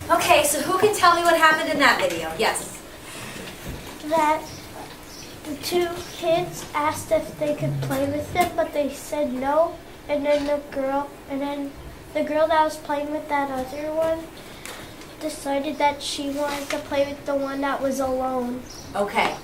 Okay, so who can tell me what happened in that video? Yes. That the two kids asked if they could play with them, but they said no. And then the girl that was playing with that other one decided that she wanted to play with the one that was alone. Okay.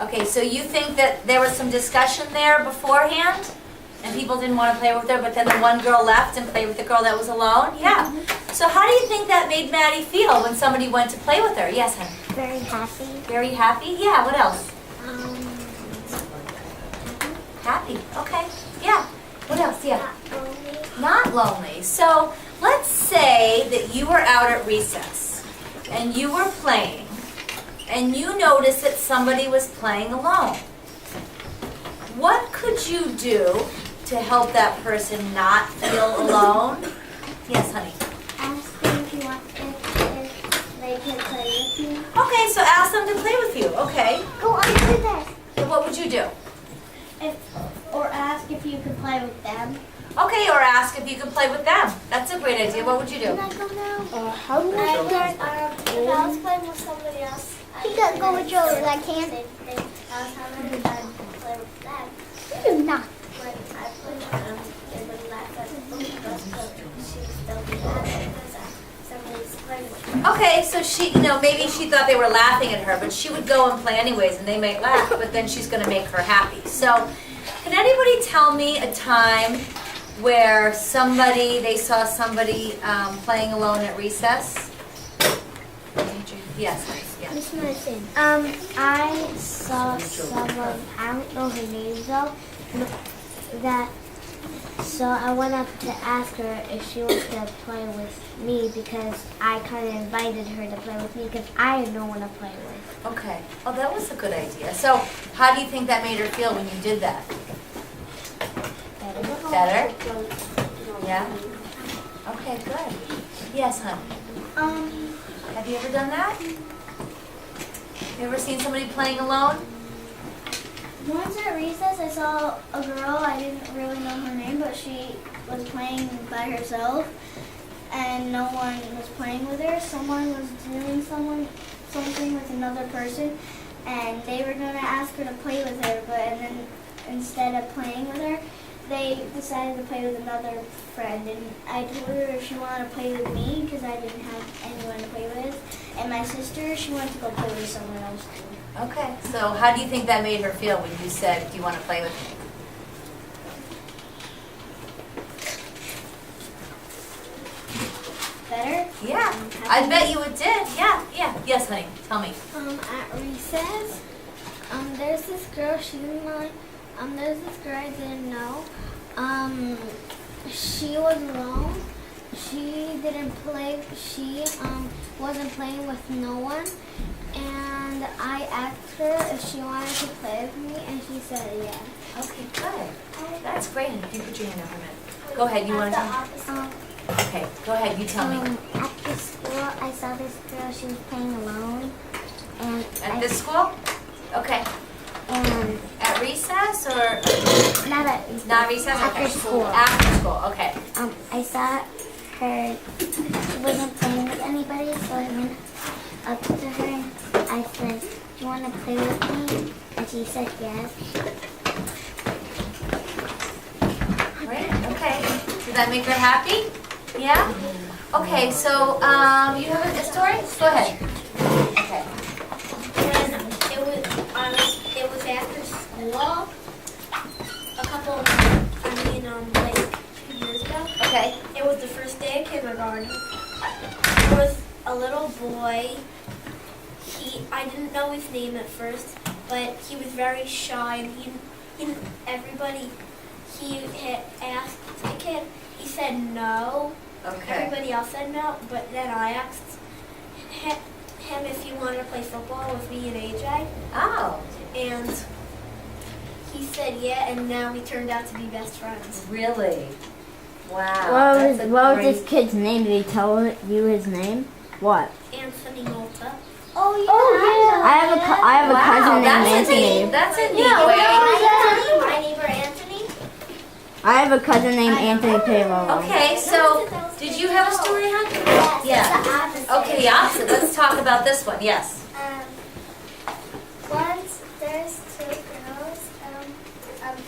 Okay, so you think that there was some discussion there beforehand? And people didn't want to play with her, but then the one girl left and played with the girl that was alone? Yeah. So how do you think that made Maddie feel when somebody went to play with her? Yes, honey. Very happy. Very happy? Yeah, what else? Happy, okay. Yeah. What else? Yeah. Not lonely. So let's say that you were out at recess and you were playing and you noticed that somebody was playing alone. What could you do to help that person not feel alone? Yes, honey. Ask them if they can play with you. Okay, so ask them to play with you. Okay. Go under this. So what would you do? Or ask if you could play with them. Okay, or ask if you could play with them. That's a great idea. What would you do? Can I go now? How do I go? If I was playing with somebody else, you gotta go with Joey. I can't. I was having fun to play with them. You do not. When I played with them, they would laugh at both of us, but she was still laughing because somebody's playing with them. Okay, so she, maybe she thought they were laughing at her, but she would go and play anyways, and they might laugh, but then she's going to make her happy. So, can anybody tell me a time where they saw somebody playing alone at recess? Yes, yeah. Miss Madison. I saw someone, I don't know her name though, so I went up to ask her if she wanted to play with me because I kind of invited her to play with me because I had no one to play with. Okay. Oh, that was a good idea. So, how do you think that made her feel when you did that? Better? Yeah? Okay, good. Yes, hon. Have you ever done that? You ever seen somebody playing alone? Once at recess, I saw a girl, I didn't really know her name, but she was playing by herself, and no one was playing with her. Someone was doing something with another person, and they were going to ask her to play with her, and then instead of playing with her, they decided to play with another friend, and I told her if she wanted to play with me, because I didn't have anyone to play with, and my sister, she wanted to go play with someone else too. Okay, so how do you think that made her feel when you said, do you want to play with me? Better? Yeah, I bet you it did. Yeah. Yes, honey, tell me. At recess, there's this girl, there's this girl I didn't know. She was alone. She didn't play, she wasn't playing with no one. And I asked her if she wanted to play with me, and she said yes. Okay, good. That's great. And if you put your hand up a minute. Go ahead, you want to tell me? Okay, go ahead, you tell me. At the school, I saw this girl, she was playing alone. And At this school? Okay. And At recess or? not at recess. Not recess? After Okay. school. After school, okay. I saw her, she wasn't playing with anybody, so I went up to her and I said, do you want to play with me? And she said yes. Great, okay. Did that make her happy? Yeah? Okay, so you have a story? Go ahead. Okay. And it was after school, like 2 years ago. Okay. It was the first day of kindergarten. There was a little boy. I didn't know his name at first, but he was very shy, and he had asked the kid. He said no. Okay. Everybody else said no, but then I asked him if he wanted to play football with me and AJ, Oh, and he said yeah, and now we turned out to be best friends. really? Wow. That's a What was great- this kid's name? Did he tell you his name? What? Anthony Malta. Oh yeah. I have a Wow, cousin named that's a Anthony. neat, that's a neat Yeah, way. My neighbor Anthony. I have a cousin named Anthony Paylo. Okay, so did you have a story, hon? Yes. Yeah. It's the opposite. Okay, talk about this one. Yes. Once there's two girls, I mean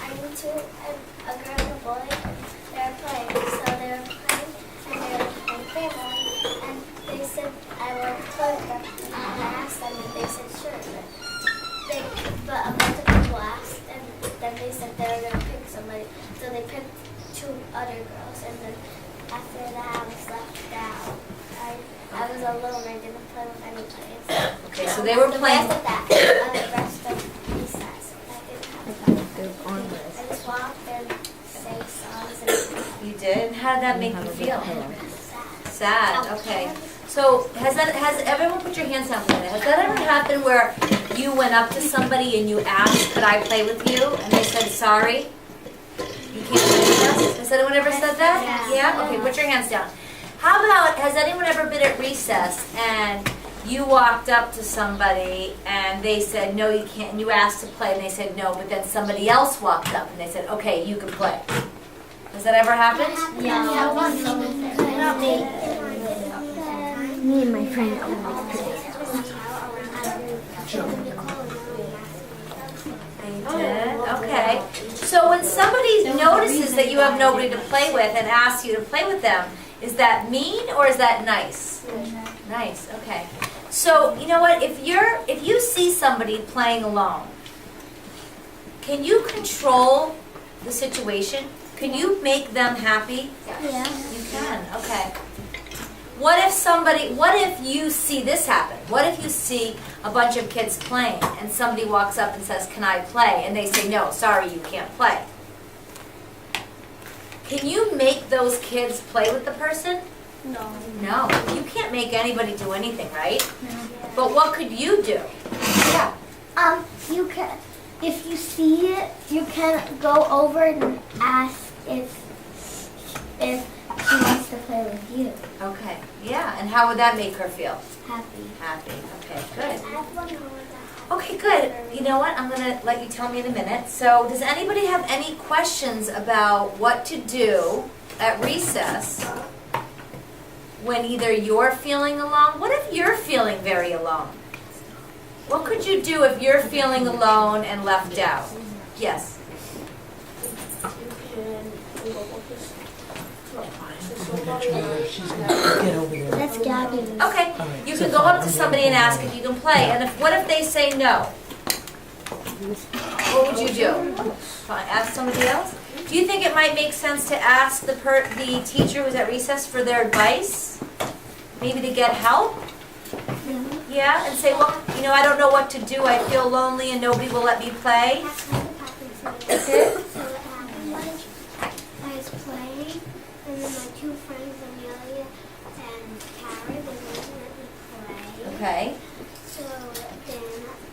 a girl and a boy, and they're playing. So they were playing, and they were playing family, and they said I will play with them. And I asked them, and they said sure. But a bunch of people asked, and then they said they were gonna pick somebody. So they picked two other girls, and then after that I was left out. I was alone. I didn't play with anybody. Okay, so they were playing. The rest of recess. I just walked and sang songs and You did? How did that make you feel? sad. Sad, okay. So has everyone put your hands down for a minute? Has that ever happened where you went up to somebody and you asked, could I play with you? And they said, sorry, you can't play with us? Has anyone ever said that? Yeah? Okay, put your hands down. How about, has anyone ever been at recess and you walked up to somebody and they said, no, you can't, and you asked to play and they said no, but then somebody else walked up and they said, okay, you can play. Has that ever happened? Yeah, once. Me and my friend always play. They did? Okay. So when somebody notices that you have nobody to play with and asks you to play with them, is that mean or is that nice? Nice, okay. So, you know what, if you see somebody playing alone, can you control the situation? Can you make them happy? Yeah. You can, okay. What if you see this happen? What if you see a bunch of kids playing and somebody walks up and says, can I play? And they say, no, sorry, you can't play. Can you make those kids play with the person? No. No, you can't make anybody do anything, right? But what could you do? Yeah. You can, if you see it, you can go over and ask if she wants to play with you. Okay, yeah, and how would that make her feel? Happy. Happy, okay, good. I have one more that Okay, good. You know what, I'm gonna let you tell me in a minute. So, does anybody have any questions about what to do at recess when either you're feeling alone? What if you're feeling very alone? What could you do if you're feeling alone and left out? Yes. Get over there. That's Gabby. Okay, you can go up to somebody and ask if you can play, and what if they say no? What would you do? Fine, ask somebody else? Do you think it might make sense to ask the teacher who's at recess for their advice? Maybe to get help? Yeah, and say, well, you know, I don't know what to do. I feel lonely and nobody will let me play. Okay. So what happened was I was playing, and then my two friends, Amelia and Tara, they wouldn't let me play. Okay. So then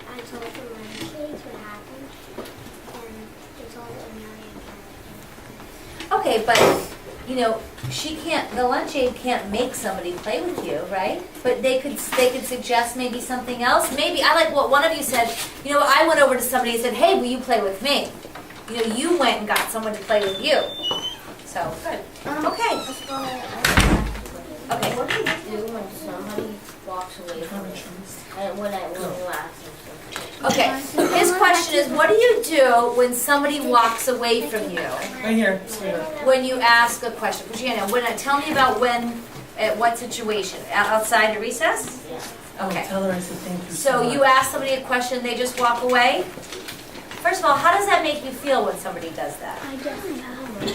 I told the lunch what happened, and they told Amelia and Tara. Okay, but, you know, the lunch aide can't make somebody play with you, right? But they could suggest maybe something else. Maybe, I like what one of you said, you know, I went over to somebody and said, hey, will you play with me? You know, you went and got someone to play with you. So, good. Okay. Okay. What do you do when somebody walks away from you? When you ask them something? Okay. His question is, what do you do when somebody walks away from you? Right here, sweetheart. When you ask a question. Christiana, tell me about at what situation? Outside of recess? Yeah. Okay. Tell her I said thank you So much. you ask somebody a question, they just walk away? First of all, how does that make you feel when somebody does that? I don't know.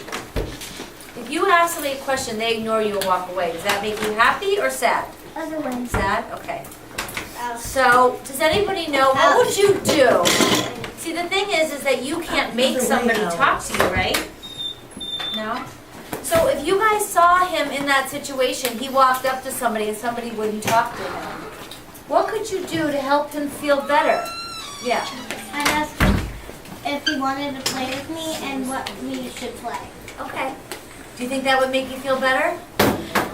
If you ask somebody a question, they ignore you and walk away, does that make you happy or sad? Other ones. Sad? Okay. So, does anybody know, what would you do? See, the thing is that you can't make somebody talk to you, right? No? So if you guys saw him in that situation, he walked up to somebody and somebody wouldn't talk to him, what could you do to help him feel better? Yeah. I'd ask him if he wanted to play with me and what we should play. Okay. Do you think that would make you feel better?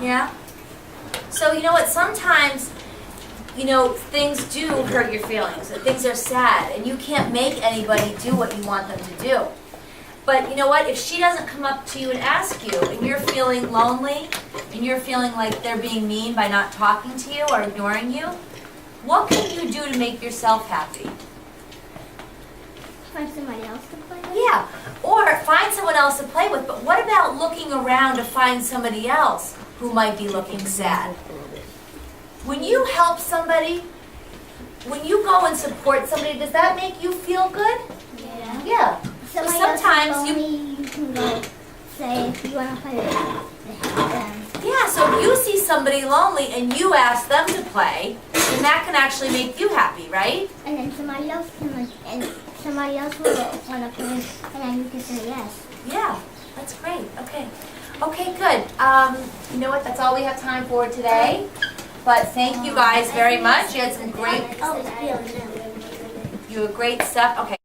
Yeah? So, you know what, sometimes, you know, things do hurt your feelings, and things are sad, and you can't make anybody do what you want them to do. But you know what? If she doesn't come up to you and ask you, and you're feeling lonely, and you're feeling like they're being mean by not talking to you or ignoring you, what can you do to make yourself happy? Find somebody else to play with? Yeah, or find someone else to play with, but what about looking around to find somebody else who might be looking sad? When you help somebody, when you go and support somebody, does that make you feel good? Yeah. Yeah. So Somebody else sometimes is you, lonely, you can go say if you want to play with them. yeah, so if you see somebody lonely and you ask them to play, then that can actually make you happy, right? And then somebody else can somebody else will want to play, and then you can say yes. Yeah, that's great. Okay. Okay, good. You know what? That's all we have time for today. But thank you guys very much. You had some great, Oh, yeah, no. you had great stuff. Okay.